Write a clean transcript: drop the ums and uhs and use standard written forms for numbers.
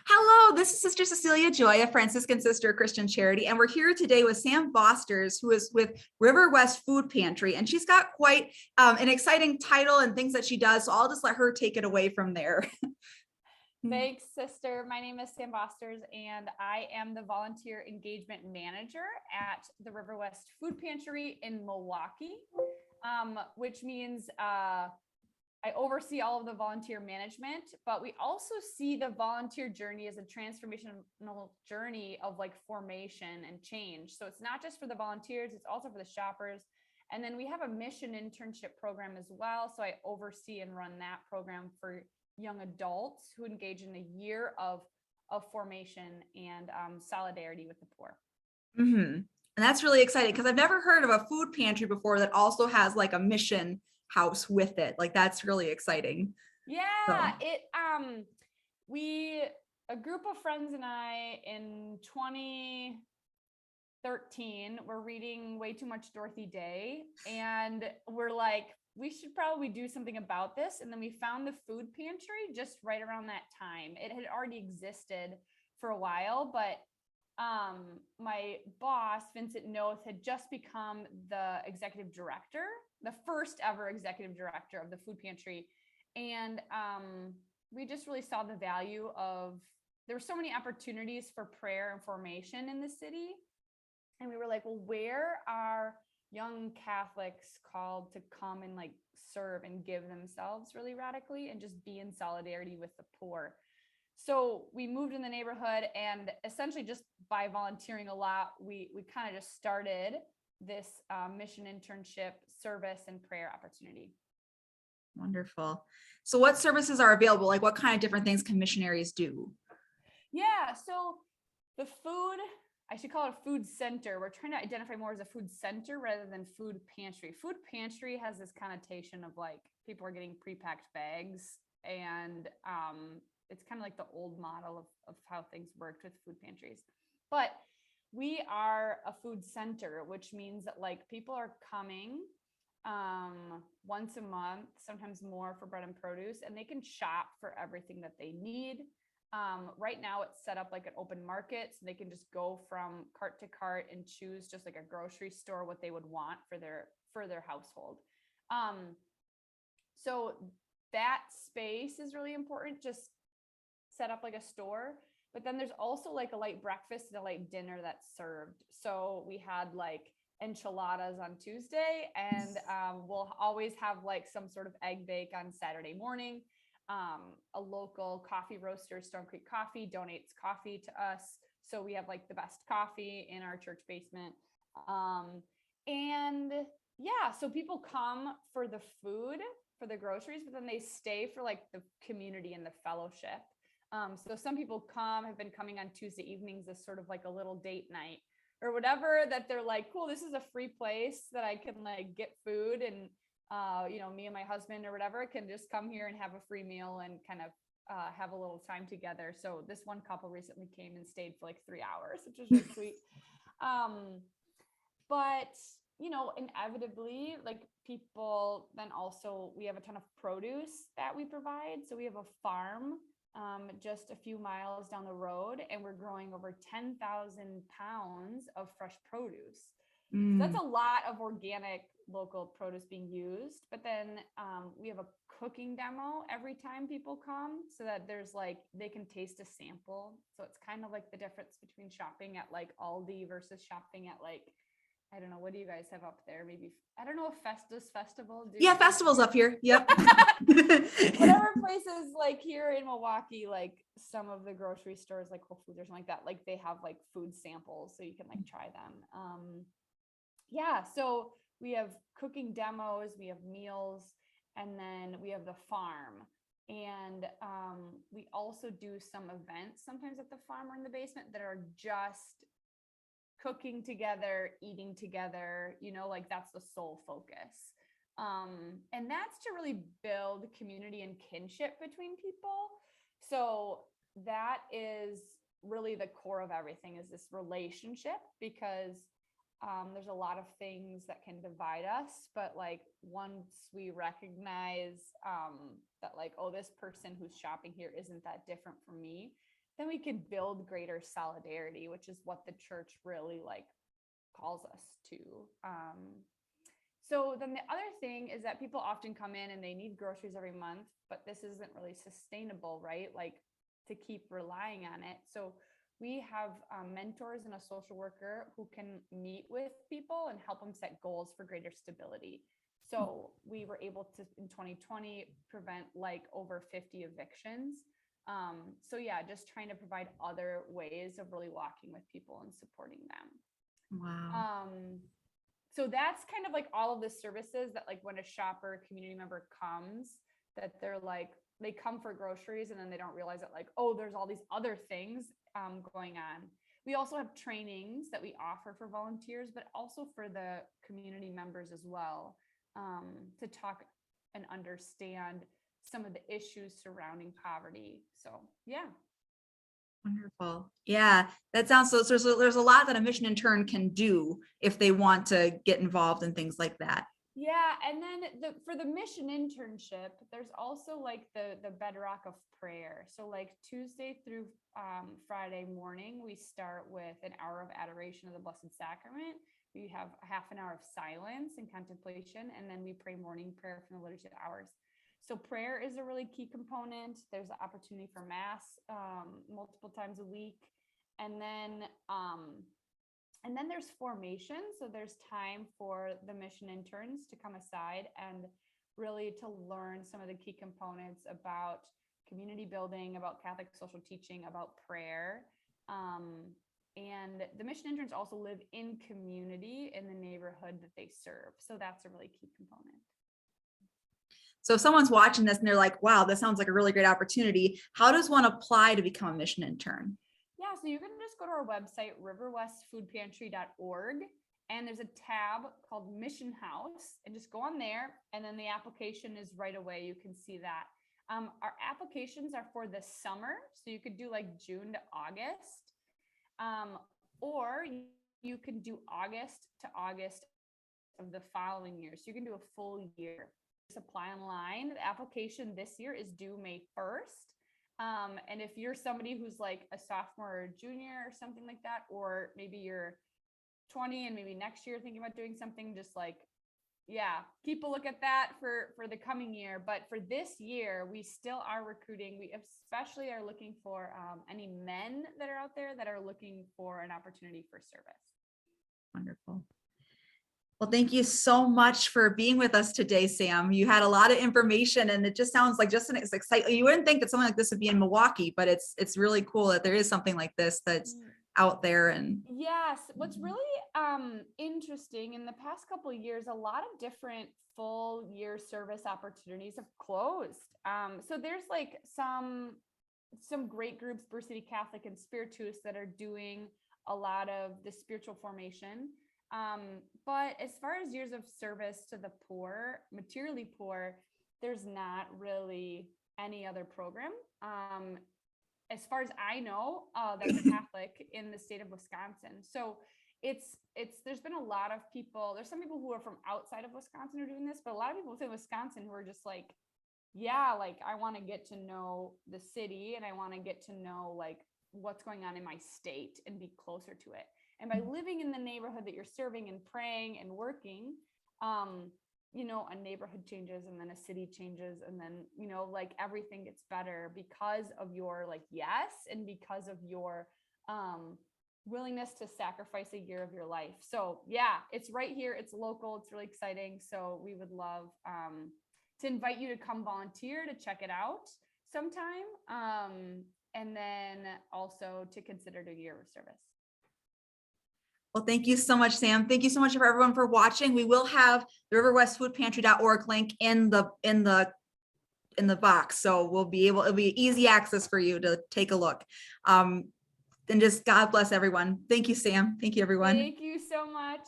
Hello, this is Sister Cecilia Joy of Franciscan Sister Christian Charity, and we're here today with Sam Vosters, who is with Riverwest Food Pantry, and she's got quite an exciting title and things that she does, so I'll just let her take it away from there. Thanks, sister. My name is Sam Vosters, and I am the volunteer engagement manager at the Riverwest Food Pantry in Milwaukee, which means I oversee all of the volunteer management, but we also see the volunteer journey as a transformational journey of like formation and change. So it's not just for the volunteers, it's also for the shoppers. And then we have a mission internship program as well. So I oversee and run that program for young adults who engage in a year of formation and solidarity with the poor. Mm-hmm. And that's really exciting because I've never heard of a food pantry before that also has like a mission house with it. Like that's really exciting. Yeah, a group of friends and I in 2013 were reading way too much Dorothy Day, and we're like, we should probably do something about this. And then we found the food pantry just right around that time. It had already existed for a while, but my boss, Vincent Noth, had just become the executive director, the first ever executive director of the food pantry. And we just really saw the value of, there were so many opportunities for prayer and formation in the city. And we were like, well, where are young Catholics called to come and like serve and give themselves really radically and just be in solidarity with the poor? So we moved in the neighborhood, and essentially just by volunteering a lot, we kind of just started this mission internship service and prayer opportunity. Wonderful. So what services are available? Like what kind of different things can missionaries do? Yeah, so the food, I should call it a food center. We're trying to identify more as a food center rather than food pantry. Food pantry has this connotation of like people are getting pre-packed bags, and it's kind of like the old model of how things worked with food pantries. But we are a food center, which means that like people are coming once a month, sometimes more, for bread and produce, and they can shop for everything that they need. Right now it's set up like an open market, so they can just go from cart to cart and choose just like a grocery store what they would want for their household. So that space is really important, just set up like a store. But then there's also like a light breakfast and a light dinner that's served. So we had like enchiladas on Tuesday, and we'll always have like some sort of egg bake on Saturday morning. A local coffee roaster, Stone Creek Coffee, donates coffee to us. So we have like the best coffee in our church basement. And yeah, so people come for the food, for the groceries, but then they stay for like the community and the fellowship. So some people have been coming on Tuesday evenings as sort of like a little date night or whatever, that they're like, cool, this is a free place that I can like get food, and me and my husband or whatever can just come here and have a free meal and kind of have a little time together. So this one couple recently came and stayed for like 3 hours, which was really sweet. But inevitably, like people then also, we have a ton of produce that we provide. So we have a farm just a few miles down the road, and we're growing over 10,000 pounds of fresh produce. So that's a lot of organic local produce being used. But then we have a cooking demo every time people come, so that there's like, they can taste a sample. So it's kind of like the difference between shopping at like Aldi versus shopping at like, I don't know, what do you guys have up there? Maybe, I don't know if Festival. Yeah, festivals up here. Yep. Whatever places like here in Milwaukee, like some of the grocery stores, like Whole Foods or something like that, like they have like food samples so you can like try them. Yeah, so we have cooking demos, we have meals, and then we have the farm. And we also do some events sometimes at the farm or in the basement that are just cooking together, eating together, like that's the sole focus. And that's to really build community and kinship between people. So that is really the core of everything, is this relationship, because there's a lot of things that can divide us, but like once we recognize that like, oh, this person who's shopping here isn't that different from me, then we could build greater solidarity, which is what the church really like calls us to. So then the other thing is that people often come in and they need groceries every month, but this isn't really sustainable, right? Like to keep relying on it. So we have mentors and a social worker who can meet with people and help them set goals for greater stability. So we were able to, in 2020, prevent like over 50 evictions. So yeah, just trying to provide other ways of really walking with people and supporting them. Wow. So that's kind of like all of the services that like when a shopper, community member comes, that they're like, they come for groceries and then they don't realize that like, oh, there's all these other things going on. We also have trainings that we offer for volunteers, but also for the community members as well, to talk and understand some of the issues surrounding poverty. So yeah. Wonderful. Yeah, that sounds so. There's a lot that a mission intern can do if they want to get involved in things like that. Yeah, and then for the mission internship, there's also like the bedrock of prayer. So like Tuesday through Friday morning, we start with an hour of adoration of the Blessed Sacrament. We have a half an hour of silence and contemplation, and then we pray morning prayer from the liturgy hours. So prayer is a really key component. There's the opportunity for mass multiple times a week. And then there's formation. So there's time for the mission interns to come aside and really to learn some of the key components about community building, about Catholic social teaching, about prayer. And the mission interns also live in community in the neighborhood that they serve. So that's a really key component. So if someone's watching this and they're like, wow, this sounds like a really great opportunity, how does one apply to become a mission intern? Yeah, so you can just go to our website, riverwestfoodpantry.org, and there's a tab called Mission House, and just go on there, and then the application is right away. You can see that. Our applications are for the summer, so you could do like June to August, or you can do August to August of the following year. So you can do a full year. Just apply online. The application this year is due May 1st. And if you're somebody who's like a sophomore or a junior or something like that, or maybe you're 20 and maybe next year thinking about doing something, just like, yeah, keep a look at that for the coming year. But for this year, we still are recruiting. We especially are looking for any men that are out there that are looking for an opportunity for service. Wonderful. Well, thank you so much for being with us today, Sam. You had a lot of information and it just sounds like just it's exciting. You wouldn't think that something like this would be in Milwaukee, but it's really cool that there is something like this that's out there. And yes, what's really interesting, in the past couple of years, a lot of different full year service opportunities have closed. So there's like some great groups, Bruce City Catholic and Spiritus, that are doing a lot of the spiritual formation. But as far as years of service to the poor, materially poor, there's not really any other program. As far as I know, that's Catholic in the state of Wisconsin. So there's been a lot of people, there's some people who are from outside of Wisconsin who are doing this, but a lot of people within Wisconsin who are just like, yeah, like I want to get to know the city and I want to get to know like what's going on in my state and be closer to it. And by living in the neighborhood that you're serving and praying and working, a neighborhood changes and then a city changes. And then, like everything gets better because of your like, yes. And because of your willingness to sacrifice a year of your life. So yeah, it's right here. It's local. It's really exciting. So we would love to invite you to come volunteer, to check it out sometime. And then also to consider a year of service. well, thank you so much, Sam. Thank you so much for everyone for watching. We will have the riverwestfoodpantry.org link in the box. So it'll be easy access for you to take a look. And just God bless everyone. Thank you, Sam. Thank you, everyone. Thank you so much.